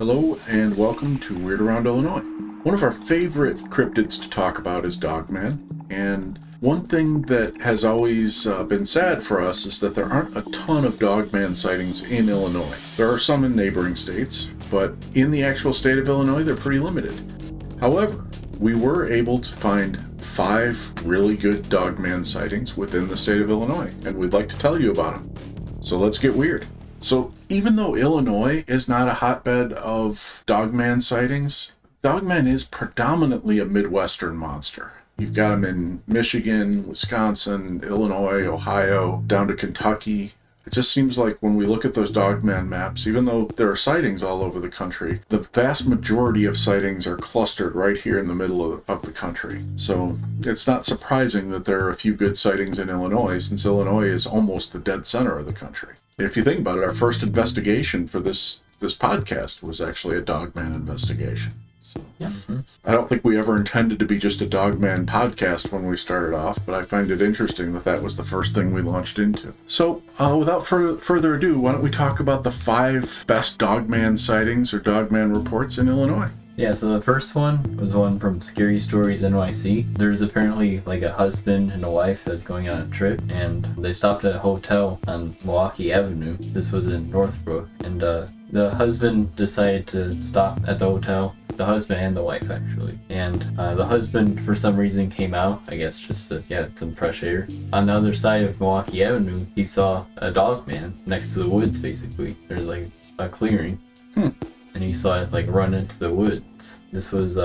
Hello and welcome to Weird Around Illinois. One of our favorite cryptids to talk about is Dogman, and one thing that has always been sad for us is that there aren't a ton of Dogman sightings in Illinois. There are some in neighboring states, but in the actual state of Illinois they're pretty limited. However, we were able to find 5 really good Dogman sightings within the state of Illinois, and we'd like to tell you about them. So let's get weird. So even though Illinois is not a hotbed of Dogman sightings, Dogman is predominantly a Midwestern monster. You've got them in Michigan, Wisconsin, Illinois, Ohio, down to Kentucky. It just seems like when we look at those Dogman maps, even though there are sightings all over the country, the vast majority of sightings are clustered right here in the middle of the country. So it's not surprising that there are a few good sightings in Illinois, since Illinois is almost the dead center of the country. If you think about it, our first investigation for this podcast was actually a Dogman investigation. So, yeah. I don't think we ever intended to be just a Dogman podcast when we started off, but I find it interesting that that was the first thing we launched into. So, without further ado, why don't we talk about the 5 best Dogman sightings or Dogman reports in Illinois? Yeah, so the first one was one from Stories NYC. There's apparently like a husband and a wife that's going on a trip, and they stopped at a hotel on Milwaukee Avenue. This was in Northbrook, and the husband decided to stop at the hotel. The husband and the wife, actually. And the husband, for some reason, came out, I guess, just to get some fresh air. On the other side of Milwaukee Avenue, he saw a Dogman next to the woods, basically. There's like a clearing. And he saw it like run into the woods. This was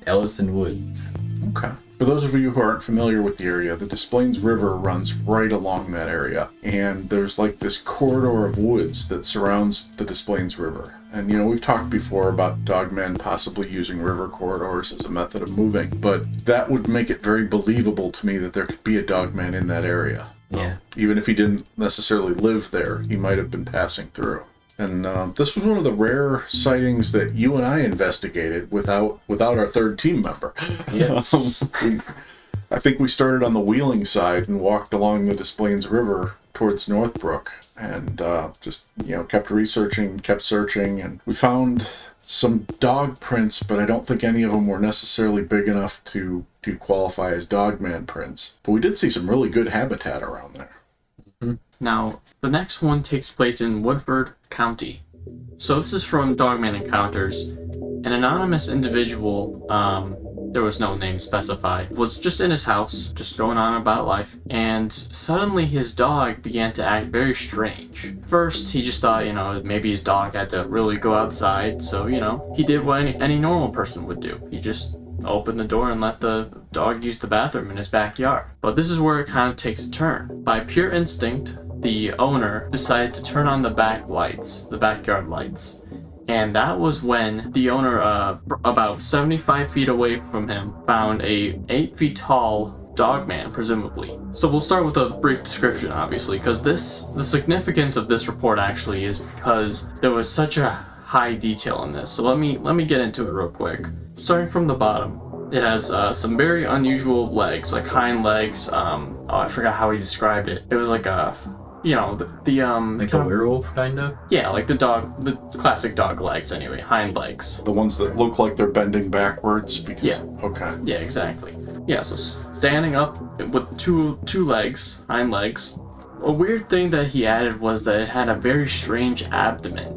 Ellison Woods. Okay. For those of you who aren't familiar with the area, the Des Plaines River runs right along that area. And there's like this corridor of woods that surrounds the Des Plaines River. And, you know, we've talked before about Dogmen possibly using river corridors as a method of moving, but that would make it very believable to me that there could be a Dogman in that area. Yeah. Even if he didn't necessarily live there, he might have been passing through. And this was one of the rare sightings that you and I investigated without our third team member. Yeah. I think we started on the Wheeling side and walked along the Des Plaines River towards Northbrook, and just, you know, kept researching, kept searching, and we found some dog prints, but I don't think any of them were necessarily big enough to qualify as Dogman prints. But we did see some really good habitat around there. Now, the next one takes place in Woodford County. So this is from Dogman Encounters. An anonymous individual, there was no name specified, was just in his house, just going on about life, and suddenly his dog began to act very strange. First, he just thought, you know, maybe his dog had to really go outside, so, you know, he did what any normal person would do. He just opened the door and let the dog use the bathroom in his backyard. But this is where it kind of takes a turn. By pure instinct, the owner decided to turn on the backyard lights. And that was when the owner, about 75 feet away from him, found a 8 feet tall Dogman, presumably. So we'll start with a brief description, obviously, because the significance of this report actually is because there was such a high detail in this. So let me get into it real quick. Starting from the bottom, it has some very unusual legs, like hind legs. I forgot how he described it. It was like a, you know, like a werewolf, kind of? Yeah, like the classic dog legs anyway, hind legs. The ones that look like they're bending backwards because... Yeah. Okay. Yeah, exactly. Yeah, so standing up with two legs, hind legs. A weird thing that he added was that it had a very strange abdomen.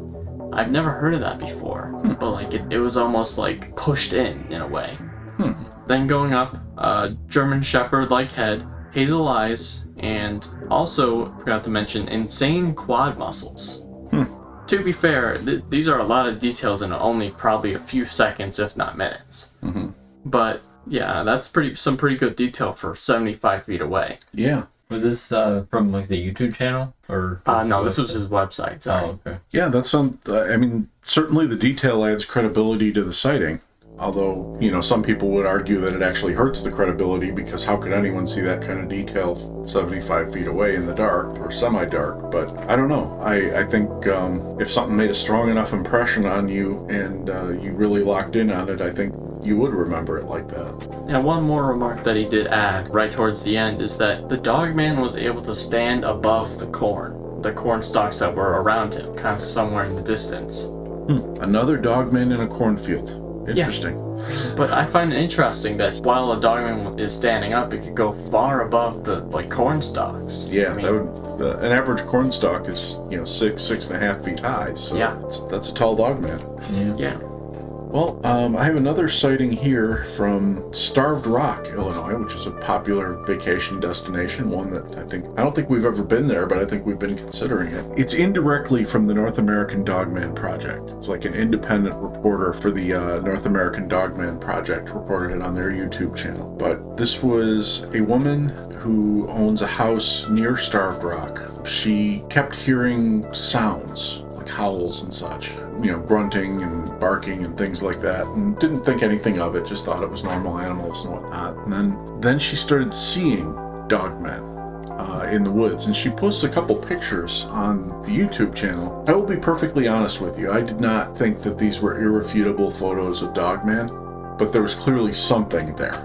I've never heard of that before, but like it was almost like pushed in a way. Then going up, German Shepherd-like head, hazel eyes, and also, forgot to mention, insane quad muscles. To be fair, these are a lot of details in only probably a few seconds, if not minutes. But yeah, that's some pretty good detail for 75 feet away. Yeah. Was this from like the YouTube channel, or? No, this was his website. Sorry. Oh, okay. Yeah, that's I mean, certainly the detail adds credibility to the sighting. Although, you know, some people would argue that it actually hurts the credibility, because how could anyone see that kind of detail 75 feet away in the dark or semi-dark? But I don't know. I think if something made a strong enough impression on you and you really locked in on it, I think you would remember it like that. And one more remark that he did add right towards the end is that the Dogman was able to stand above the corn stalks that were around him, kind of somewhere in the distance. Another dogman in a cornfield. Interesting. But I find it interesting that while a dogman is standing up, it could go far above the corn stalks. Yeah, I mean, that would, an average corn stalk is 6.5 feet high. So Yeah. that's a tall dogman. Yeah. Well, I have another sighting here from Starved Rock, Illinois, which is a popular vacation destination, one that I don't think we've ever been there, but I think we've been considering it. It's indirectly from the North American Dogman Project. It's like an independent reporter for the North American Dogman Project reported it on their YouTube channel. But this was a woman who owns a house near Starved Rock. She kept hearing sounds, like howls and such, grunting and barking and things like that, and didn't think anything of it, just thought it was normal animals and whatnot. And then she started seeing dogmen in the woods, and she posts a couple pictures on the YouTube channel. I will be perfectly honest with you, I did not think that these were irrefutable photos of dogmen, but there was clearly something there.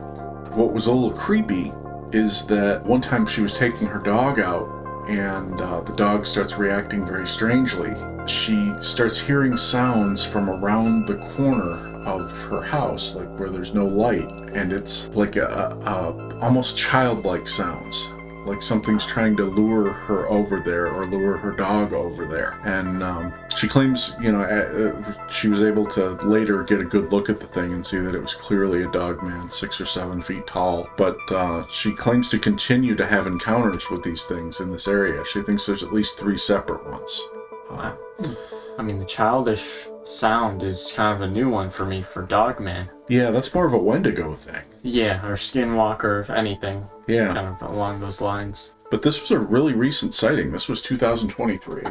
What was a little creepy is that one time she was taking her dog out, and the dog starts reacting very strangely. She starts hearing sounds from around the corner of her house, like where there's no light, and it's like a almost childlike sounds, like something's trying to lure her over there or lure her dog over there. And she claims, she was able to later get a good look at the thing and see that it was clearly a dogman, 6 or 7 feet tall. But she claims to continue to have encounters with these things in this area. She thinks there's at least 3 separate ones. Wow. I mean, the childish sound is kind of a new one for me for dogman. Yeah, that's more of a Wendigo thing. Yeah, or skinwalker, if anything. Yeah. Kind of along those lines. But this was a really recent sighting. This was 2023.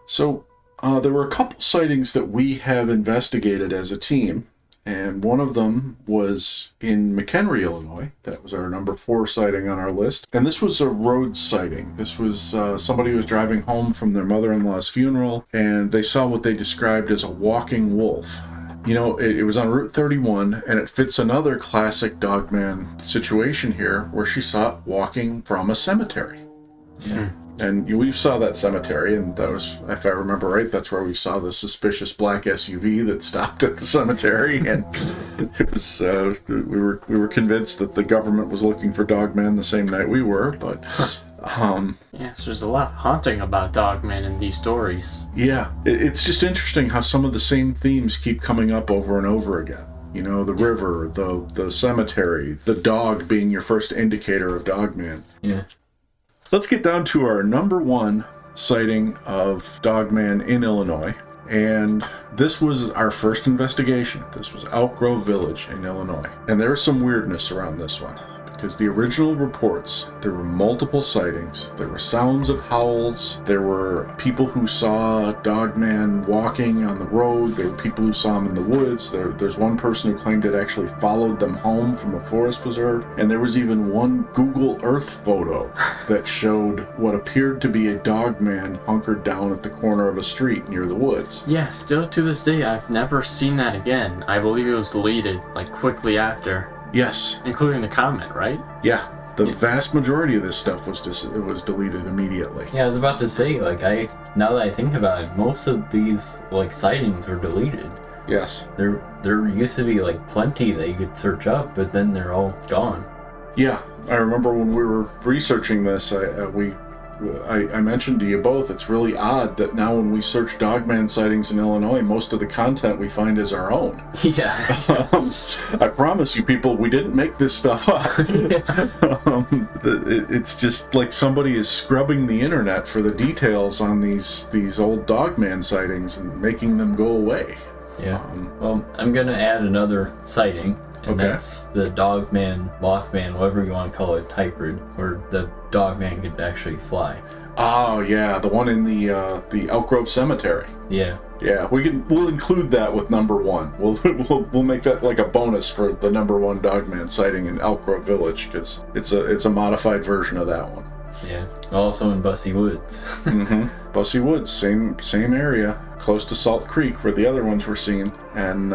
So there were a couple sightings that we have investigated as a team, and one of them was in McKenry, Illinois. That was our number 4 sighting on our list. And this was a road sighting. This was somebody who was driving home from their mother-in-law's funeral, and they saw what they described as a walking wolf. It was on Route 31, and it fits another classic dogman situation here, where she saw it walking from a cemetery. Yeah. And we saw that cemetery, and that was, if I remember right, that's where we saw the suspicious black SUV that stopped at the cemetery. And it was we were convinced that the government was looking for dogmen the same night we were. But yes, there's a lot haunting about dogmen in these stories. Yeah, it's just interesting how some of the same themes keep coming up over and over again. The river, the cemetery, the dog being your first indicator of dogman. Yeah. Let's get down to our number 1 sighting of dogman in Illinois. And this was our first investigation. This was Elk Grove Village in Illinois. And there was some weirdness around this one, because the original reports, there were multiple sightings. There were sounds of howls. There were people who saw dogman walking on the road. There were people who saw him in the woods. There's one person who claimed it actually followed them home from a forest preserve. And there was even one Google Earth photo that showed what appeared to be a dogman hunkered down at the corner of a street near the woods. Yeah, still to this day, I've never seen that again. I believe it was deleted, quickly after. Yes. Including the comment, right? Yeah. The vast majority of this stuff was deleted immediately. Yeah, I was about to say, now that I think about it, most of these, sightings were deleted. Yes. There used to be, plenty that you could search up, but then they're all gone. Yeah. I remember when we were researching this, I mentioned to you both, it's really odd that now when we search dogman sightings in Illinois, most of the content we find is our own. Yeah. I promise you people, we didn't make this stuff up. It's just like somebody is scrubbing the internet for the details on these old dogman sightings and making them go away. Yeah. Well, I'm going to add another sighting. And that's the dogman, mothman, whatever you want to call it, hybrid, where the dogman could actually fly. Oh yeah, the one in the Elk Grove Cemetery. Yeah. Yeah, we'll include that with number 1. We'll make that like a bonus for the number 1 dogman sighting in Elk Grove Village, because it's a modified version of that one. Yeah. Also in Bussy Woods. Mm-hmm. Bussy Woods, same area, close to Salt Creek where the other ones were seen. And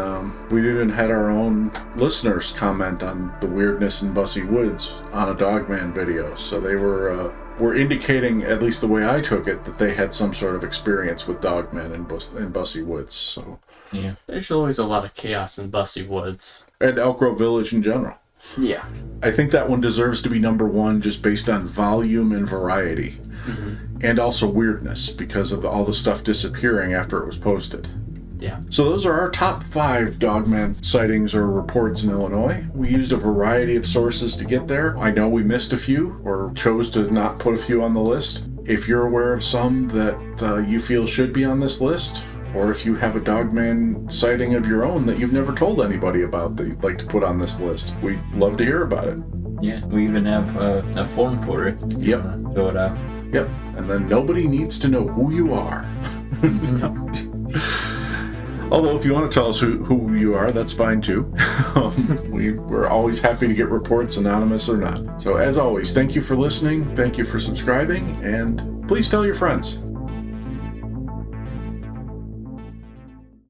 we even had our own listeners comment on the weirdness in Bussy Woods on a dogman video. So they were were indicating, at least the way I took it, that they had some sort of experience with dogmen in Bussy Woods. So Yeah. There's always a lot of chaos in Bussy Woods. and Elk Grove Village in general. Yeah. I think that one deserves to be number one just based on volume and variety. And also weirdness because of all the stuff disappearing after it was posted. Yeah. So those are our top 5 dogman sightings or reports in Illinois. We used a variety of sources to get there. I know we missed a few or chose to not put a few on the list. If you're aware of some that you feel should be on this list, or if you have a dogman sighting of your own that you've never told anybody about that you'd like to put on this list, we'd love to hear about it. Yeah, we even have a form for it. Yep. Fill it out. Yep. And then nobody needs to know who you are. Although if you want to tell us who you are, that's fine too. We're always happy to get reports, anonymous or not. So as always, thank you for listening, thank you for subscribing, and please tell your friends.